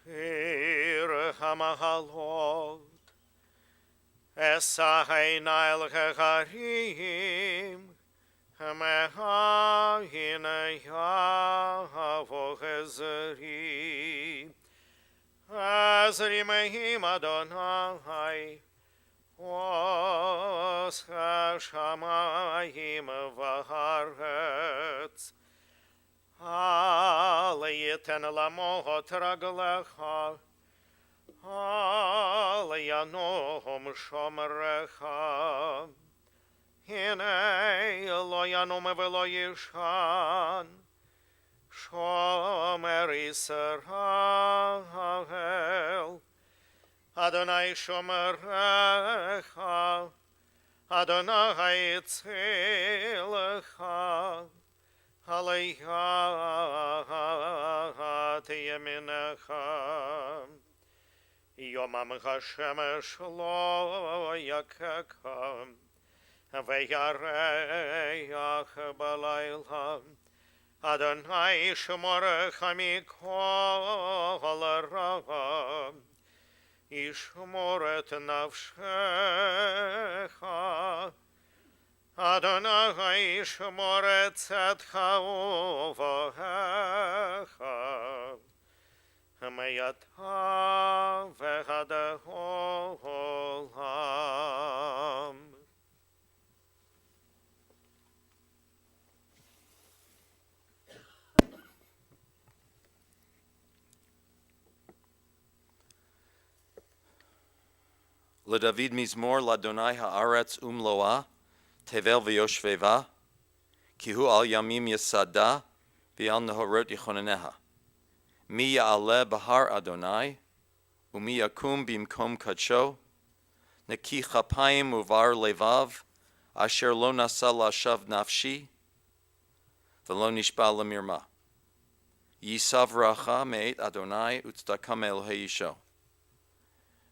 Shir HaMahalot Esahei Nail Harim Hamehayin Yahavo Ezri Ezri Mehim Adonai Was HaShamayim V'Haaretz Aleyiten Lamot Raglecha Aleyanom Shomerecha Hine lo yanum velo yishan Shomer Yisrael Adonai Shomerecha Adonai Tzilcha Aleya Teyeminecha Yomam Hashemesh lo yakeka Ve'yareach balayla Adonai Shemorecha mikol ra Yishmoret nafshecha Adonai Shemoret tzedcha uvohecha Meyata v'chad ha'olam. LeDavid Mizmor Ladonai Haaretz Umloa Tevel V'Yoshveva Kihu Al Yamim Yesada V'Al Nehorot Yichoneneha Mi Ya'aleh Bahar Adonai Umi Yakum Bimkom Kadsho Neki Chapayim Uvar Levav Asher Lo Nasa Lashav Nafshi V'Lo Nishba Lemirma Yisav Racha Me'et Adonai Utzdakam Elohei Yisho.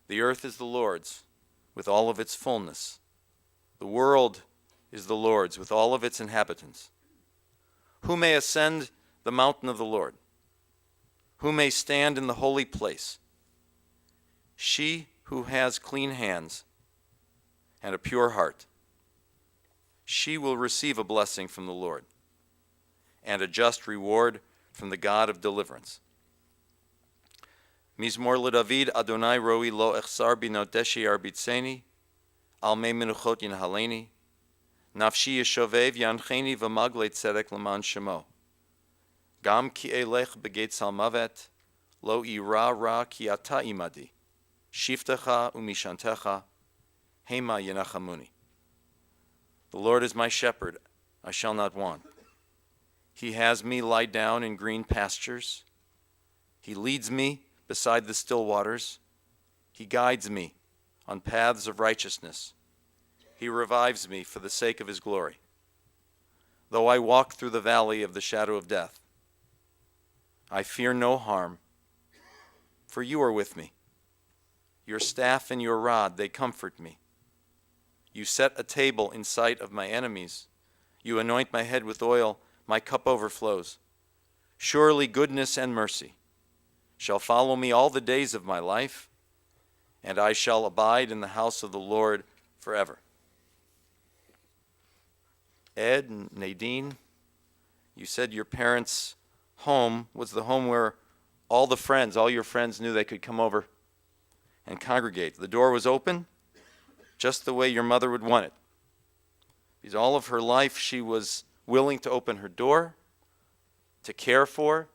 The earth is the Lord's, with all of its fullness. The world is the Lord's, with all of its inhabitants. Who may ascend the mountain of the Lord? Who may stand in the holy place? She who has clean hands and a pure heart. She will receive a blessing from the Lord and a just reward from the God of deliverance. Mizmor LeDavid Adonai Roi Lo Echsar Binoteshi Arbitzeni Al Me Menuchot Yinhaleni Nafshi Yeshovev Yancheni V'Magle Tzedek L'man Shemo Gam Ki Elech Begeit Salmavet Lo Ira Ra Ki Ata Imadi Shiftecha Umishantecha Hema Yenachamuni. The Lord is my shepherd, I shall not want. He has me lie down in green pastures. He leads me beside the still waters. He guides me on paths of righteousness. He revives me for the sake of his glory. Though I walk through the valley of the shadow of death, I fear no harm, for you are with me. Your staff and your rod, they comfort me. You set a table in sight of my enemies. You anoint my head with oil, my cup overflows. Surely goodness and mercy shall follow me all the days of my life, and I shall abide in the house of the Lord forever. Ed and Nadine, you said your parents' home was the home where all your friends knew they could come over and congregate. The door was open just the way your mother would want it. Because all of her life she was willing to open her door, to care for,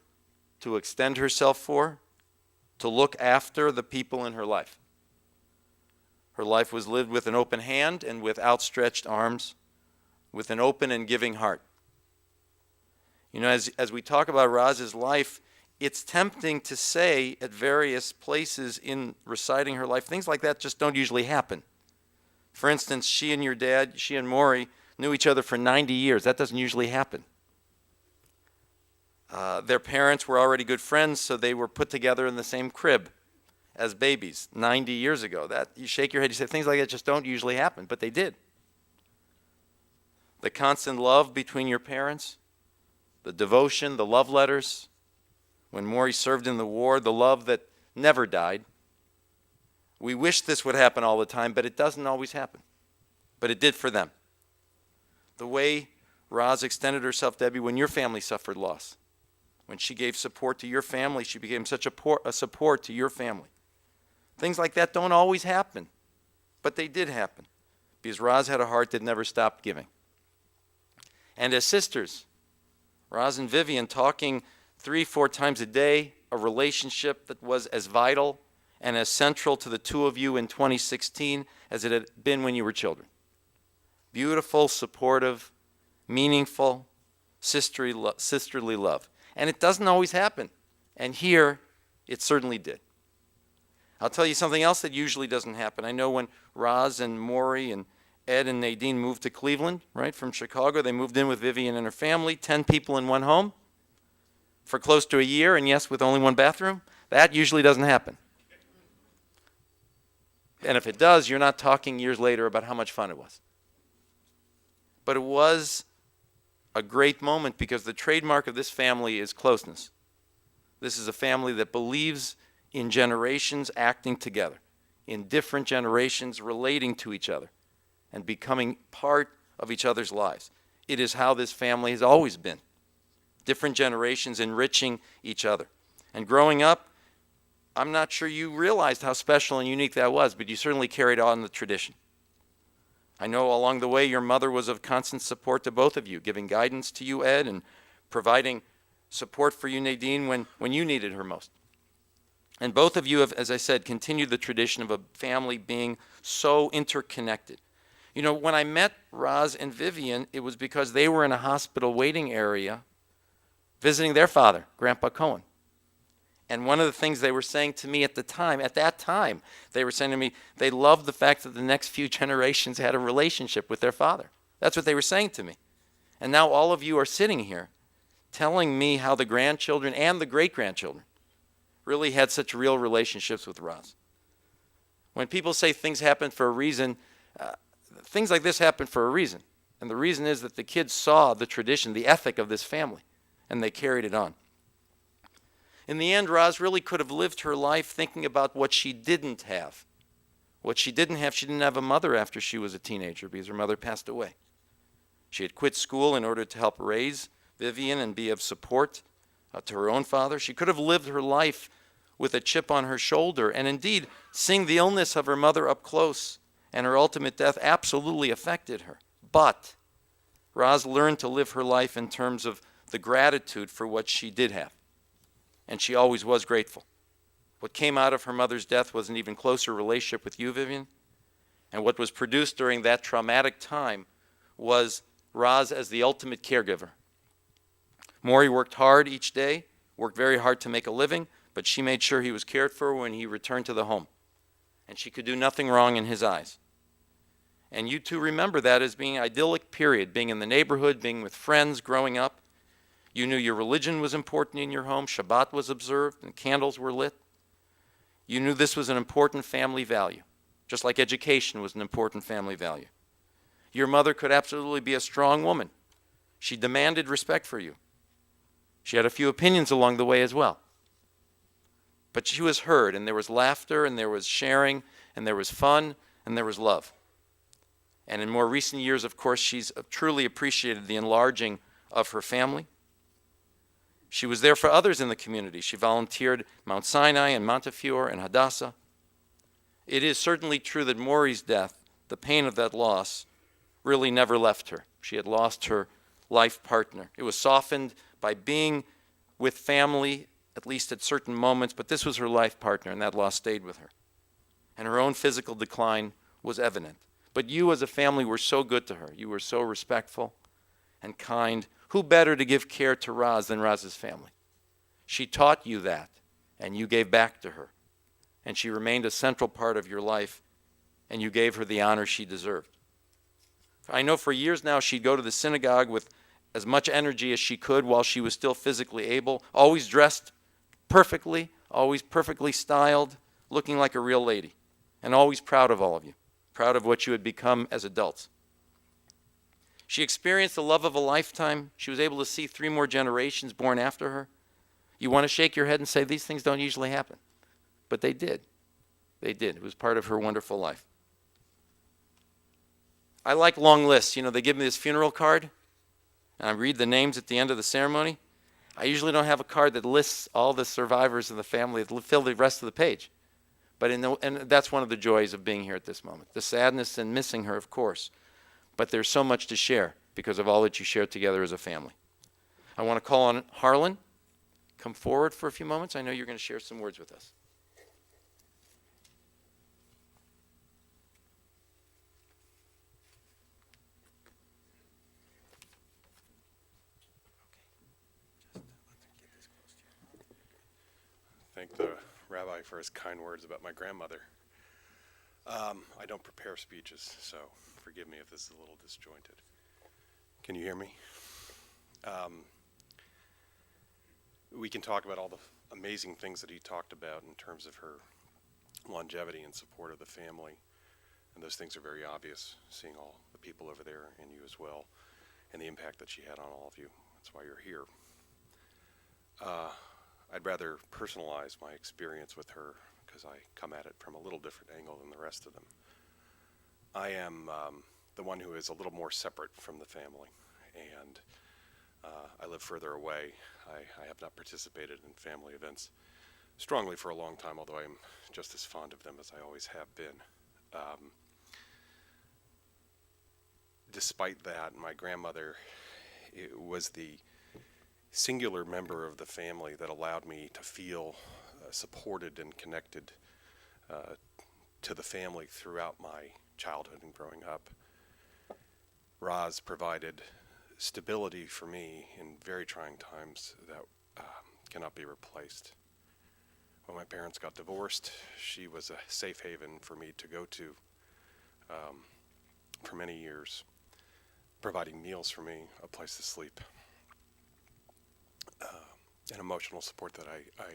to extend herself for, to look after the people in her life. Her life was lived with an open hand and with outstretched arms, with an open and giving heart. You know, as we talk about Raz's life, it's tempting to say at various places in reciting her life, things like that just don't usually happen. For instance, she and your dad, she and Maury, knew each other for 90 years. That doesn't usually happen. Their parents were already good friends, so they were put together in the same crib as babies 90 years ago. That you shake your head, you say things like that just don't usually happen, but they did. The constant love between your parents, the devotion, the love letters. When Maury served in the war, the love that never died. We wish this would happen all the time, but it doesn't always happen. But it did for them. The way Roz extended herself, Debbie, when your family suffered loss. When she gave support to your family, she became such a support to your family. Things like that don't always happen, but they did happen because Roz had a heart that never stopped giving. And as sisters, Roz and Vivian talking 3-4 times a day, a relationship that was as vital and as central to the two of you in 2016 as it had been when you were children. Beautiful, supportive, meaningful, sisterly love. And it doesn't always happen. And here, it certainly did. I'll tell you something else that usually doesn't happen. I know when Roz and Maury and Ed and Nadine moved to Cleveland, right, from Chicago, they moved in with Vivian and her family, 10 people in one home for close to a year, and yes, with only one bathroom. That usually doesn't happen. And if it does, you're not talking years later about how much fun it was. But it was a great moment because the trademark of this family is closeness. This is a family that believes in generations acting together, in different generations relating to each other and becoming part of each other's lives. It is how this family has always been. Different generations enriching each other. And growing up, I'm not sure you realized how special and unique that was, but you certainly carried on the tradition. I know along the way your mother was of constant support to both of you, giving guidance to you, Ed, and providing support for you, Nadine, when you needed her most. And both of you have, as I said, continued the tradition of a family being so interconnected. You know, when I met Roz and Vivian, it was because they were in a hospital waiting area visiting their father, Grandpa Cohen. And one of the things they were saying to me at that time, they were saying to me, they loved the fact that the next few generations had a relationship with their father. That's what they were saying to me. And now all of you are sitting here telling me how the grandchildren and the great-grandchildren really had such real relationships with Roz. When people say things happen for a reason, things like this happen for a reason. And the reason is that the kids saw the tradition, the ethic of this family, and they carried it on. In the end, Roz really could have lived her life thinking about what she didn't have. What she didn't have a mother after she was a teenager because her mother passed away. She had quit school in order to help raise Vivian and be of support to her own father. She could have lived her life with a chip on her shoulder and indeed seeing the illness of her mother up close, and her ultimate death absolutely affected her. But Roz learned to live her life in terms of the gratitude for what she did have. And she always was grateful. What came out of her mother's death was an even closer relationship with you, Vivian. And what was produced during that traumatic time was Roz as the ultimate caregiver. Maury worked hard each day, worked very hard to make a living, but she made sure he was cared for when he returned to the home. And she could do nothing wrong in his eyes. And you two remember that as being an idyllic period, being in the neighborhood, being with friends, growing up. You knew your religion was important in your home. Shabbat was observed and candles were lit. You knew this was an important family value, just like education was an important family value. Your mother could absolutely be a strong woman. She demanded respect for you. She had a few opinions along the way as well. But she was heard, and there was laughter, and there was sharing, and there was fun, and there was love. And in more recent years, of course, she's truly appreciated the enlarging of her family. She was there for others in the community. She volunteered Mount Sinai and Montefiore and Hadassah. It is certainly true that Maury's death, the pain of that loss, really never left her. She had lost her life partner. It was softened by being with family, at least at certain moments, but this was her life partner, and that loss stayed with her. And her own physical decline was evident. But you as a family were so good to her. You were so respectful and kind. Who better to give care to Roz than Roz's family? She taught you that, and you gave back to her. And she remained a central part of your life, and you gave her the honor she deserved. I know for years now she'd go to the synagogue with as much energy as she could while she was still physically able, always dressed perfectly, always perfectly styled, looking like a real lady, and always proud of all of you, proud of what you had become as adults. She experienced the love of a lifetime. She was able to see 3 more generations born after her. You want to shake your head and say these things don't usually happen. but they did. They did. It was part of her wonderful life. I like long lists. You know, they give me this funeral card, and I read the names at the end of the ceremony. I usually don't have a card that lists all the survivors of the family that fill the rest of the page. But and that's one of the joys of being here at this moment. The sadness and missing her, of course. But there's so much to share because of all that you shared together as a family. I want to call on Harlan. Come forward for a few moments. I know you're going to share some words with us. Thank the rabbi for his kind words about my grandmother. I don't prepare speeches, so forgive me if this is a little disjointed. Can you hear me? We can talk about all the amazing things that he talked about in terms of her longevity and support of the family, and those things are very obvious, seeing all the people over there and you as well, and the impact that she had on all of you. That's why you're here. I'd rather personalize my experience with her because I come at it from a little different angle than the rest of them. I am the one who is a little more separate from the family, and I live further away. I have not participated in family events strongly for a long time, although I'm just as fond of them as I always have been. Despite that, my grandmother was the singular member of the family that allowed me to feel supported and connected to the family throughout my childhood and growing up. Roz provided stability for me in very trying times that cannot be replaced. When my parents got divorced, she was a safe haven for me to go to for many years, providing meals for me, a place to sleep, and emotional support that I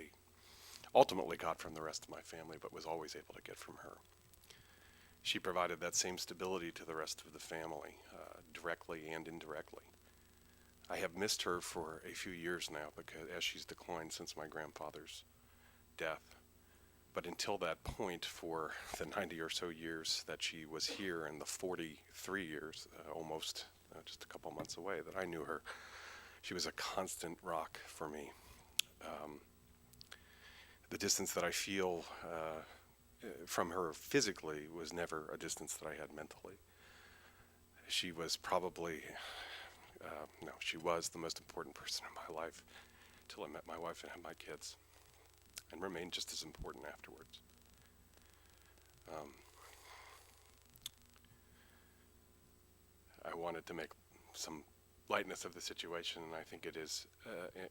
ultimately got from the rest of my family, but was always able to get from her. She provided that same stability to the rest of the family, directly and indirectly. I have missed her for a few years now because as she's declined since my grandfather's death. But until that point, for the 90 or so years that she was here and the 43 years, almost just a couple months away that I knew her, she was a constant rock for me. The distance that I feel from her physically was never a distance that I had mentally. She was probably, she was the most important person in my life till I met my wife and had my kids, and remained just as important afterwards. I wanted to make some lightness of the situation, and I think it is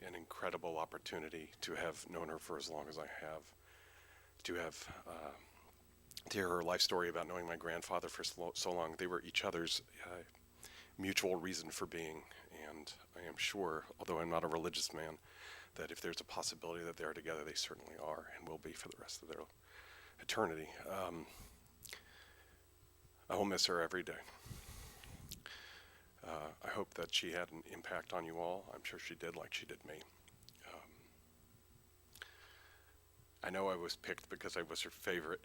an incredible opportunity to have known her for as long as I have, to have to hear her life story about knowing my grandfather for so long. They were each other's mutual reason for being, and I am sure, although I'm not a religious man, that if there's a possibility that they are together, they certainly are and will be for the rest of their eternity. I will miss her every day. I hope that she had an impact on you all. I'm sure she did, like she did me. I know I was picked because I was her favorite.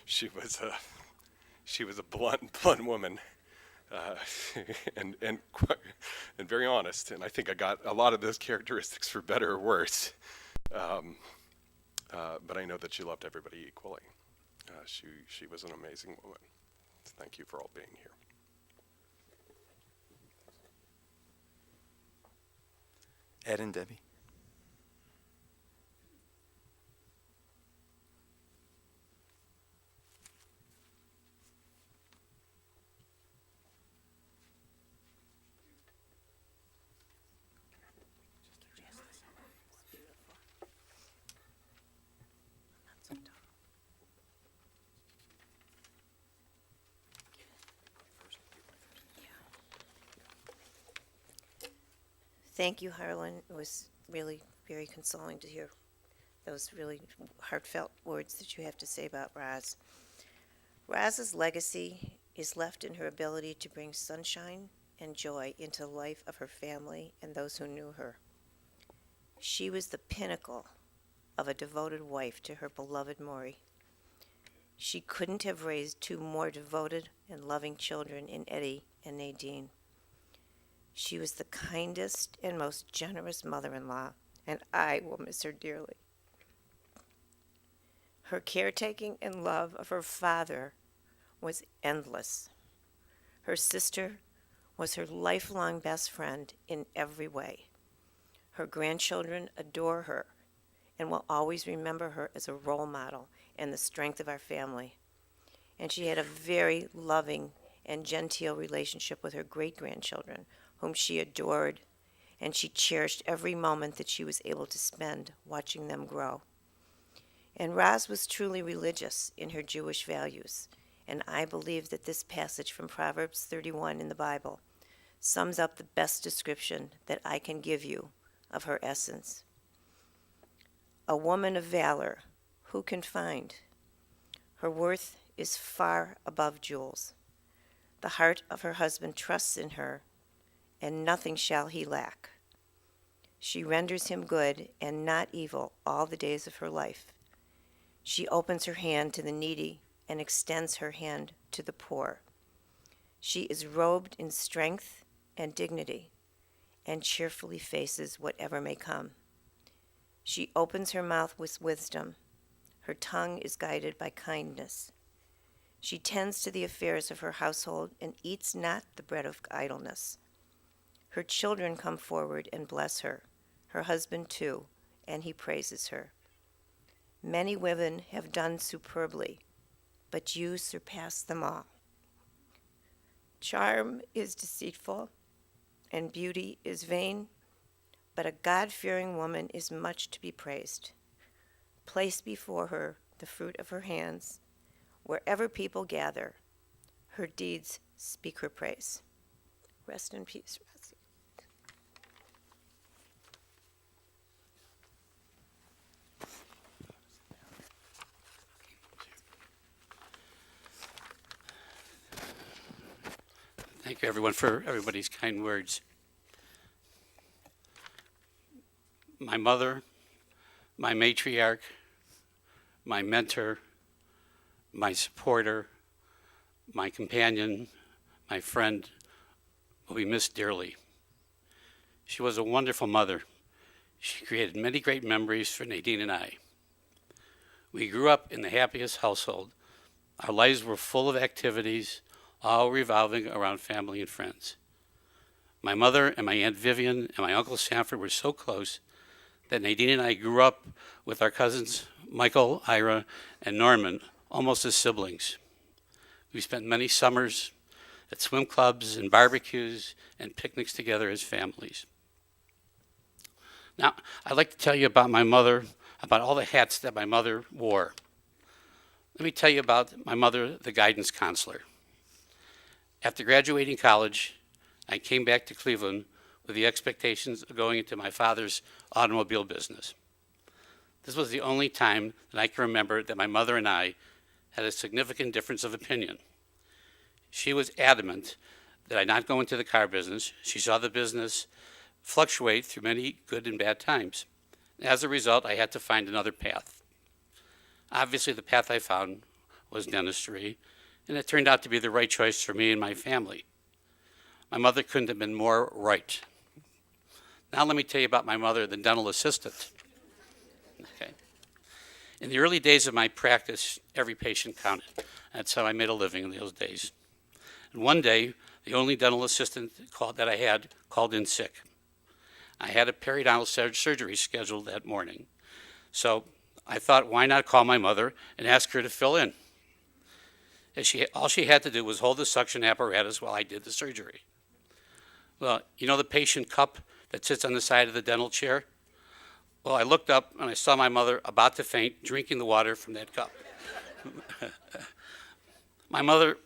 She was a blunt woman, and very honest. And I think I got a lot of those characteristics for better or worse. But I know that she loved everybody equally. She was an amazing woman. Thank you for all being here. Ed and Debbie. Thank you, Harlan. It was really very consoling to hear those really heartfelt words that you have to say about Roz. Roz's legacy is left in her ability to bring sunshine and joy into the life of her family and those who knew her. She was the pinnacle of a devoted wife to her beloved Maury. She couldn't have raised two more devoted and loving children in Eddie and Nadine. She was the kindest and most generous mother-in-law, and I will miss her dearly. Her caretaking and love of her father was endless. Her sister was her lifelong best friend in every way. Her grandchildren adore her and will always remember her as a role model and the strength of our family. And she had a very loving and genteel relationship with her great-grandchildren, whom she adored, and she cherished every moment that she was able to spend watching them grow. And Roz was truly religious in her Jewish values, and I believe that this passage from Proverbs 31 in the Bible sums up the best description that I can give you of her essence. A woman of valor, who can find? Her worth is far above jewels. The heart of her husband trusts in her, and nothing shall he lack. She renders him good and not evil all the days of her life. She opens her hand to the needy and extends her hand to the poor. She is robed in strength and dignity and cheerfully faces whatever may come. She opens her mouth with wisdom. Her tongue is guided by kindness. She tends to the affairs of her household and eats not the bread of idleness. Her children come forward and bless her, her husband too, and he praises her. Many women have done superbly, but you surpass them all. Charm is deceitful, and beauty is vain, but a God-fearing woman is much to be praised. Place before her the fruit of her hands. Wherever people gather, her deeds speak her praise. Rest in peace, Rosie. Thank you, everyone, for everybody's kind words. My mother, my matriarch, my mentor, my supporter, my companion, my friend, will be missed dearly. She was a wonderful mother. She created many great memories for Nadine and I. We grew up in the happiest household. Our lives were full of activities, all revolving around family and friends. My mother and my Aunt Vivian and my Uncle Sanford were so close that Nadine and I grew up with our cousins Michael, Ira, and Norman almost as siblings. We spent many summers at swim clubs and barbecues and picnics together as families. Now, I'd like to tell you about my mother, about all the hats that my mother wore. Let me tell you about my mother, the guidance counselor. After graduating college, I came back to Cleveland with the expectations of going into my father's automobile business. This was the only time that I can remember that my mother and I had a significant difference of opinion. She was adamant that I not go into the car business. She saw the business fluctuate through many good and bad times. As a result, I had to find another path. Obviously, the path I found was dentistry, and it turned out to be the right choice for me and my family. My mother couldn't have been more right. Now let me tell you about my mother, the dental assistant. Okay. In the early days of my practice, every patient counted. That's how I made a living in those days. And one day, the only dental assistant that I had called in sick. I had a periodontal surgery scheduled that morning. So I thought, why not call my mother and ask her to fill in? All she had to do was hold the suction apparatus while I did the surgery. Well, you know the patient cup that sits on the side of the dental chair? Well, I looked up and I saw my mother about to faint, drinking the water from that cup. My mother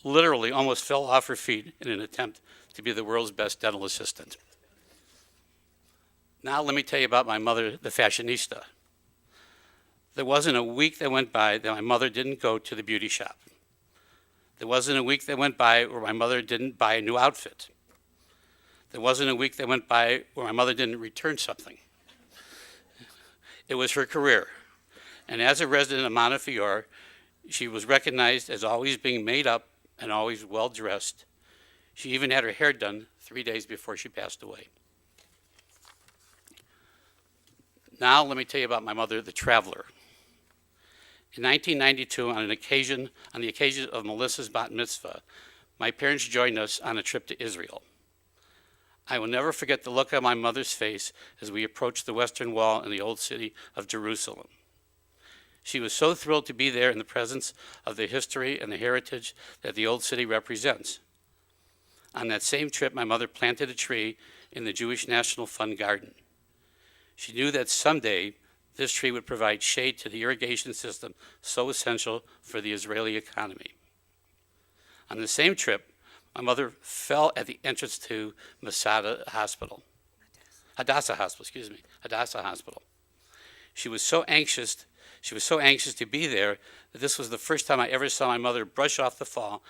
literally almost fell off her feet in an attempt to be the world's best dental assistant. Now let me tell you about my mother, the fashionista. There wasn't a week that went by that my mother didn't go to the beauty shop. There wasn't a week that went by where my mother didn't buy a new outfit. There wasn't a week that went by where my mother didn't return something. It was her career, and as a resident of Montefiore, she was recognized as always being made up and always well-dressed. She even had her hair done 3 days before she passed away. Now let me tell you about my mother, the traveler. In 1992, on the occasion of Melissa's bat mitzvah, my parents joined us on a trip to Israel. I will never forget the look on my mother's face as we approached the Western Wall in the old city of Jerusalem. She was so thrilled to be there in the presence of the history and the heritage that the old city represents. On that same trip, my mother planted a tree in the Jewish National Fund garden. She knew that someday this tree would provide shade to the irrigation system so essential for the Israeli economy. On the same trip, my mother fell at the entrance to Hadassah Hospital. She was so anxious to be there that this was the first time I ever saw my mother brush off the fall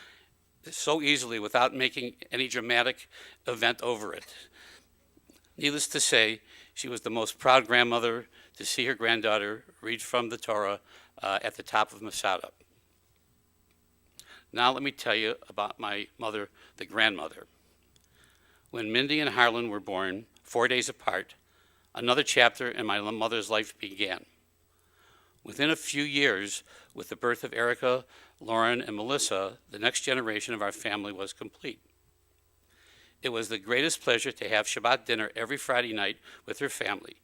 so easily without making any dramatic event over it. Needless to say, she was the most proud grandmother to see her granddaughter read from the Torah at the top of Masada. Now let me tell you about my mother, the grandmother. When Mindy and Harlan were born, 4 days apart, another chapter in my mother's life began. Within a few years, with the birth of Erica, Lauren, and Melissa, the next generation of our family was complete. It was the greatest pleasure to have Shabbat dinner every Friday night with her family.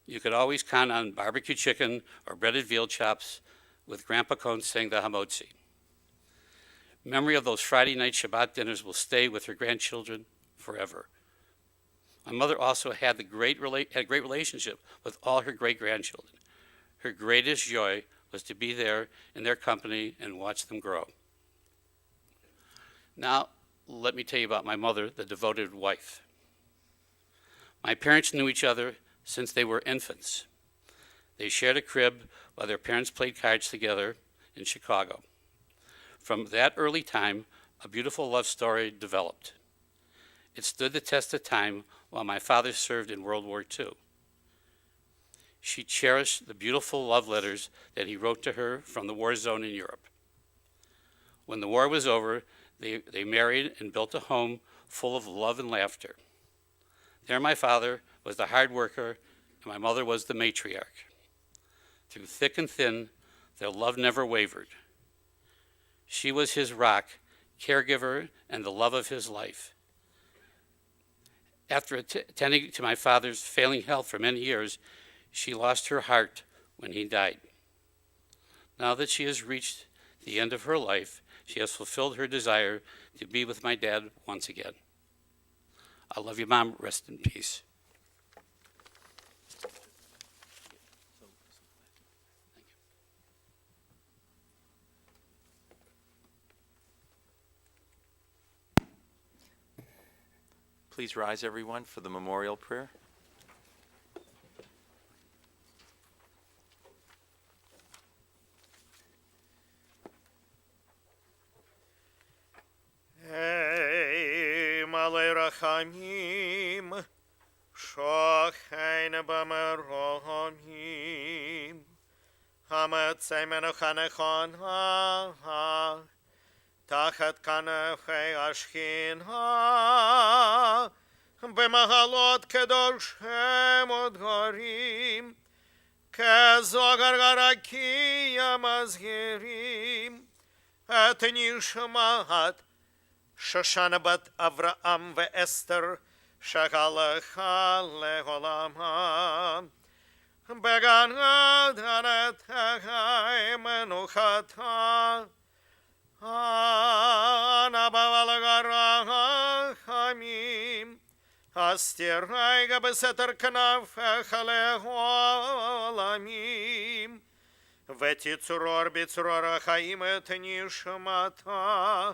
You could always count on barbecue chicken or breaded veal chops with Grandpa Cohn saying the hamotzi. Memory of those Friday night Shabbat dinners will stay with her grandchildren forever. My mother also had a great relationship with all her great-grandchildren. Her greatest joy was to be there in their company and watch them grow. Now, let me tell you about my mother, the devoted wife. My parents knew each other since they were infants. They shared a crib while their parents played cards together in Chicago. From that early time, a beautiful love story developed. It stood the test of time while my father served in World War II. She cherished the beautiful love letters that he wrote to her from the war zone in Europe. When the war was over, they married and built a home full of love and laughter. There my father was the hard worker, and my mother was the matriarch. Through thick and thin, their love never wavered. She was his rock, caregiver, and the love of his life. After attending to my father's failing health for many years, she lost her heart when he died. Now that she has reached the end of her life, she has fulfilled her desire to be with my dad once again. I love you, Mom. Rest in peace. Please rise, everyone, for the memorial prayer. Hey, Malay Rachamim, Shochein Bameromim, Hametzei Menochanechon Ha, Tachat Kanefei Ashkin Ha, Bemahalot Kedoshem Odgorim, Kezogar Garaki Yamazgirim, את נשמת שושנה בת אברהם ואסתר שהלכה לעולמה בגן עדן תחי מנוחתה הנבא לגרחמים הסתירי בסתר כנפך לעולמים ותצרור בצרור החיים את נשמתה,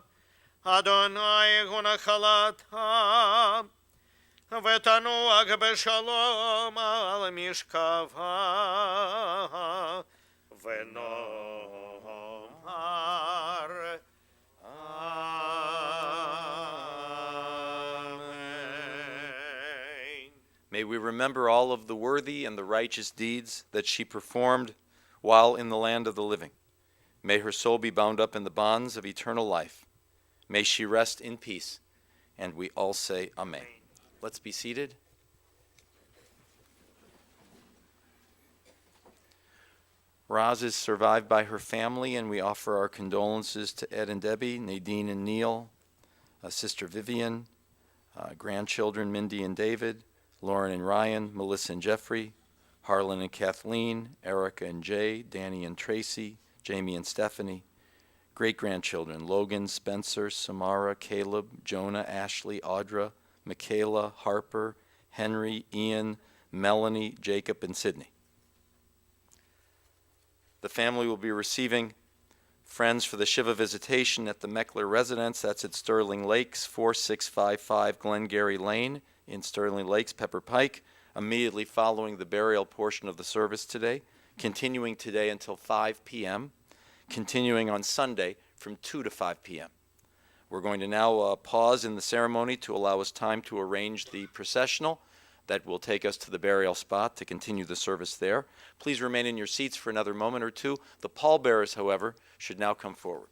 אדוני הוא נחלתה, ותנוח בשלום על משכבה, ונאמר אמן. May May we remember all of the worthy and the righteous deeds that she performed while in the land of the living. May her soul be bound up in the bonds of eternal life. May she rest in peace. And we all say amen. Let's be seated. Roz is survived by her family, and we offer our condolences to Ed and Debbie, Nadine and Neil, Sister Vivian, grandchildren Mindy and David, Lauren and Ryan, Melissa and Jeffrey, Harlan and Kathleen, Erica and Jay, Danny and Tracy, Jamie and Stephanie, great-grandchildren Logan, Spencer, Samara, Caleb, Jonah, Ashley, Audra, Michaela, Harper, Henry, Ian, Melanie, Jacob, and Sydney. The family will be receiving friends for the Shiva visitation at the Meckler residence. That's at Sterling Lakes, 4655 Glengarry Lane in Sterling Lakes, Pepper Pike, immediately following the burial portion of the service today, continuing today until 5 p.m., continuing on Sunday from 2 to 5 p.m. We're going to now pause in the ceremony to allow us time to arrange the processional that will take us to the burial spot to continue the service there. Please remain in your seats for another moment or two. The pallbearers, however, should now come forward.